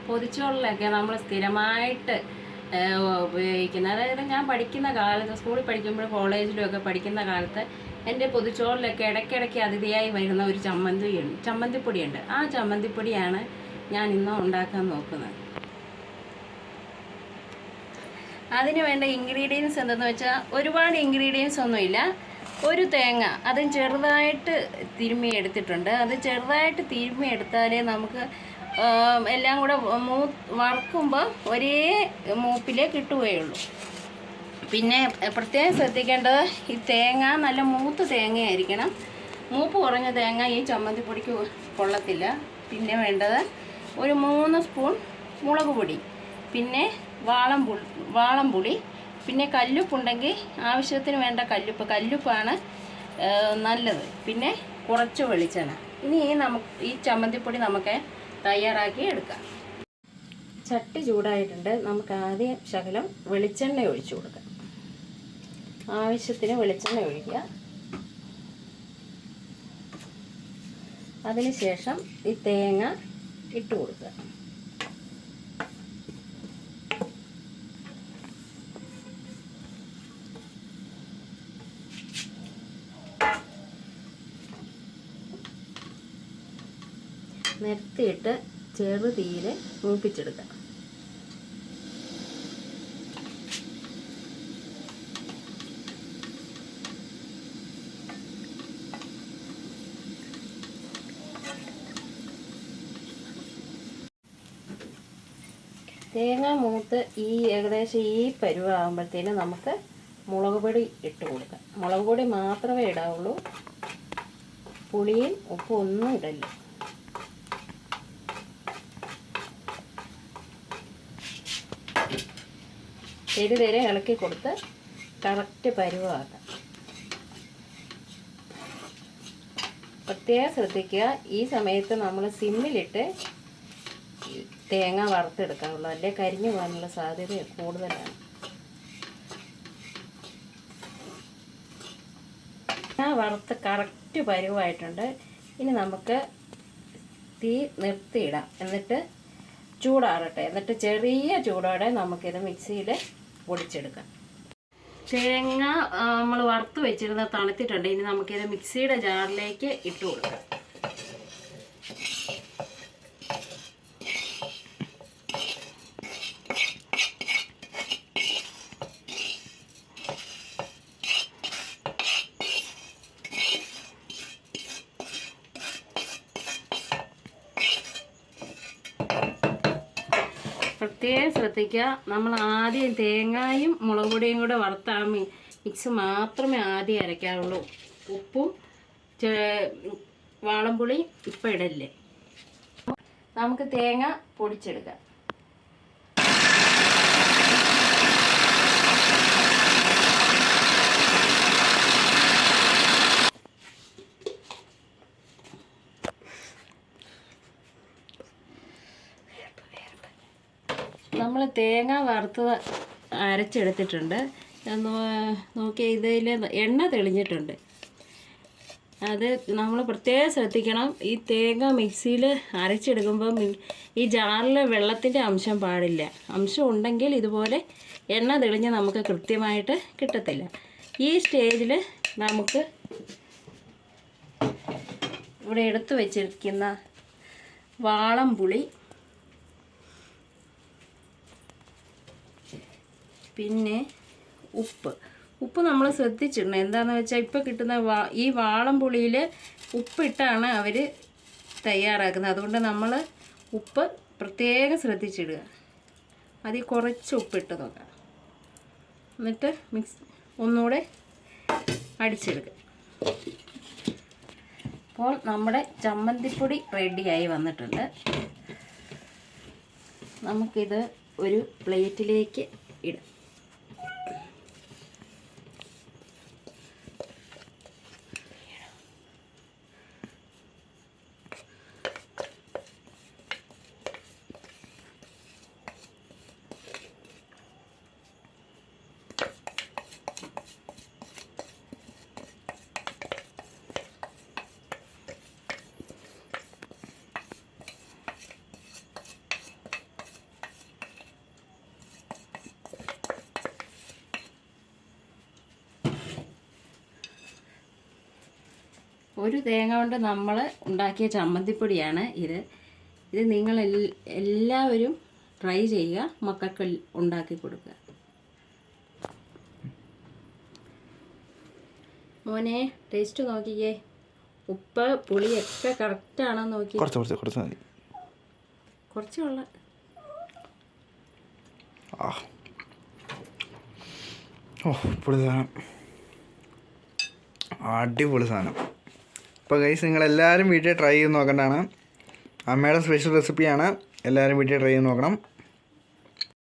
പൊതിച്ചോറിലൊക്കെ നമ്മൾ സ്ഥിരമായിട്ട് ഉപയോഗിക്കുന്നത്. അതായത് ഞാൻ പഠിക്കുന്ന കാലത്ത്, സ്കൂളിൽ പഠിക്കുമ്പോൾ കോളേജിലും ഒക്കെ പഠിക്കുന്ന കാലത്ത് എൻ്റെ പൊതിച്ചോറിലൊക്കെ ഇടയ്ക്കിടയ്ക്ക് അതിഥിയായി വരുന്ന ഒരു ചമ്മന്തിപ്പൊടിയുണ്ട്. ആ ചമ്മന്തിപ്പൊടിയാണ് ഞാൻ ഇന്ന് ഉണ്ടാക്കാൻ നോക്കുന്നത്. അതിന് വേണ്ട ഇൻഗ്രീഡിയൻസ് എന്തെന്ന് വെച്ചാൽ ഒരുപാട് ഇൻഗ്രീഡിയൻസ് ഒന്നുമില്ല. ഒരു തേങ്ങ അതും ചെറുതായിട്ട് തിരുമ്മി എടുത്തിട്ടുണ്ട്. അത് ചെറുതായിട്ട് തിരുമ്മി എടുത്താലേ നമുക്ക് എല്ലാം കൂടെ വറുക്കുമ്പോൾ ഒരേ മൂപ്പിലേ കിട്ടുകയുള്ളൂ. പിന്നെ പ്രത്യേകം ശ്രദ്ധിക്കേണ്ടത്, ഈ തേങ്ങ നല്ല മൂത്ത തേങ്ങയായിരിക്കണം. മൂപ്പ് കുറഞ്ഞ തേങ്ങ ഈ ചമ്മന്തിപ്പൊടിക്ക് കൊള്ളത്തില്ല. പിന്നെ വേണ്ടത് ഒരു 3 സ്പൂൺ മുളക് പൊടി, പിന്നെ വാളംപുളി, പിന്നെ കല്ലുപ്പുണ്ടെങ്കിൽ ആവശ്യത്തിന് വേണ്ട കല്ലുപ്പാണ് നല്ലത്. പിന്നെ കുറച്ച് വെളിച്ചെണ്ണ. ഇനി ഈ ചമ്മന്തിപ്പൊടി നമുക്ക് തയ്യാറാക്കി എടുക്കാം. ചട്ടി ചൂടായിട്ടുണ്ട്. നമുക്ക് ആദ്യം ശകലം വെളിച്ചെണ്ണ ഒഴിച്ചു കൊടുക്കാം. ആവശ്യത്തിന് വെളിച്ചെണ്ണ ഒഴിക്കുക. അതിനുശേഷം ഈ തേങ്ങ ഇട്ട് കൊടുക്കുക. നിർത്തിയിട്ട് ചെറുതീയിൽ മൂപ്പിച്ചെടുക്കാം. തേങ്ങ മൂത്ത് ഏകദേശം ഈ പരുവാകുമ്പോഴത്തേനും നമുക്ക് മുളക് പൊടി ഇട്ട് കൊടുക്കാം. മുളക് പൊടി മാത്രമേ ഇടാവുള്ളൂ. പുളിയും ഉപ്പും ഒന്നും ഇടല്ല. തെരെ ഇളക്കി കൊടുത്ത് കറക്റ്റ് പരുവാക്കാം. പ്രത്യേകം ശ്രദ്ധിക്കുക, ഈ സമയത്ത് നമ്മൾ സിമ്മിലിട്ട് തേങ്ങ വറുത്തെടുക്കാവുള്ളൂ. അല്ലെ കരിഞ്ഞു പോകാനുള്ള സാധ്യത കൂടുതലാണ്. വറുത്ത് കറക്റ്റ് പരുവായിട്ടുണ്ട്. ഇനി നമുക്ക് തീ നിർത്തിയിടാം. എന്നിട്ട് ചൂടാറട്ടെ. എന്നിട്ട് ചെറിയ ചൂടോടെ നമുക്കിത് മിക്സിയിൽ പൊടിച്ചെടുക്കാം. തേങ്ങ നമ്മൾ വറുത്ത് വെച്ചിരുന്ന തണുത്തിട്ടുണ്ട്. ഇനി നമുക്കിത് മിക്സിയുടെ ജാറിലേക്ക് ഇട്ട് കൊടുക്കാം. പ്രത്യേകം ശ്രദ്ധിക്കുക, നമ്മൾ ആദ്യം തേങ്ങയും മുളക് പൊടിയും കൂടെ വറുത്താണ് മിക്സ് മാത്രമേ ആദ്യം അരയ്ക്കാവുള്ളൂ. ഉപ്പും വാളംപുളി ഇപ്പം ഇടല്ലേ. നമുക്ക് തേങ്ങ പൊടിച്ചെടുക്കാം. നമ്മൾ തേങ്ങ വറുത്ത് അരച്ചെടുത്തിട്ടുണ്ട്. നോക്കി ഇതിൽ എണ്ണ തെളിഞ്ഞിട്ടുണ്ട്. അത് നമ്മൾ പ്രത്യേകം ശ്രദ്ധിക്കണം. ഈ തേങ്ങ മിക്സിയിൽ അരച്ചെടുക്കുമ്പം ഈ ജാറിൽ വെള്ളത്തിൻ്റെ അംശം പാടില്ല. അംശം ഉണ്ടെങ്കിൽ ഇതുപോലെ എണ്ണ തെളിഞ്ഞ് നമുക്ക് കൃത്യമായിട്ട് കിട്ടത്തില്ല. ഈ സ്റ്റേജിൽ നമുക്ക് ഇവിടെ എടുത്തു വച്ചിരിക്കുന്ന വാളംപുളി, പിന്നെ ഉപ്പ് നമ്മൾ ശ്രദ്ധിച്ചിടണം. എന്താണെന്ന് വെച്ചാൽ ഇപ്പോൾ കിട്ടുന്ന ഈ വാളംപുളിയിൽ ഉപ്പിട്ടാണ് അവർ തയ്യാറാക്കുന്നത്. അതുകൊണ്ട് നമ്മൾ ഉപ്പ് പ്രത്യേകം ശ്രദ്ധിച്ചിടുക. അതിൽ കുറച്ച് ഉപ്പിട്ട് നോക്കാം. എന്നിട്ട് ഒന്നുകൂടെ അടിച്ചെടുക്കുക. അപ്പോൾ നമ്മുടെ ചമ്മന്തിപ്പൊടി റെഡിയായി വന്നിട്ടുണ്ട്. നമുക്കിത് ഒരു പ്ലേറ്റിലേക്ക് ഇടാം. ഒരു തേങ്ങ കൊണ്ട് നമ്മൾ ഉണ്ടാക്കിയ ചമ്മന്തിപ്പൊടിയാണ് ഇത്. ഇത് നിങ്ങൾ എല്ലാവരും ട്രൈ ചെയ്യുക, മക്കൾക്ക് ഉണ്ടാക്കി കൊടുക്കുക. മോനെ ടേസ്റ്റ് നോക്കിക്കേ, ഉപ്പ് പുളിയൊക്കെ കറക്റ്റാണോ നോക്കി. കുറച്ച് മതി. കുറച്ചേ ഉള്ള. ഓ പൊളി സാധനം, അടിപൊളി സാധനം. അപ്പോൾ ഗൈസ് നിങ്ങളെല്ലാവരും വീട്ടിൽ ട്രൈ ചെയ്ത് നോക്കേണ്ടതാണ്. അമ്മയുടെ സ്പെഷ്യൽ റെസിപ്പിയാണ്, എല്ലാവരും വീട്ടിൽ ട്രൈ ചെയ്ത് നോക്കണം.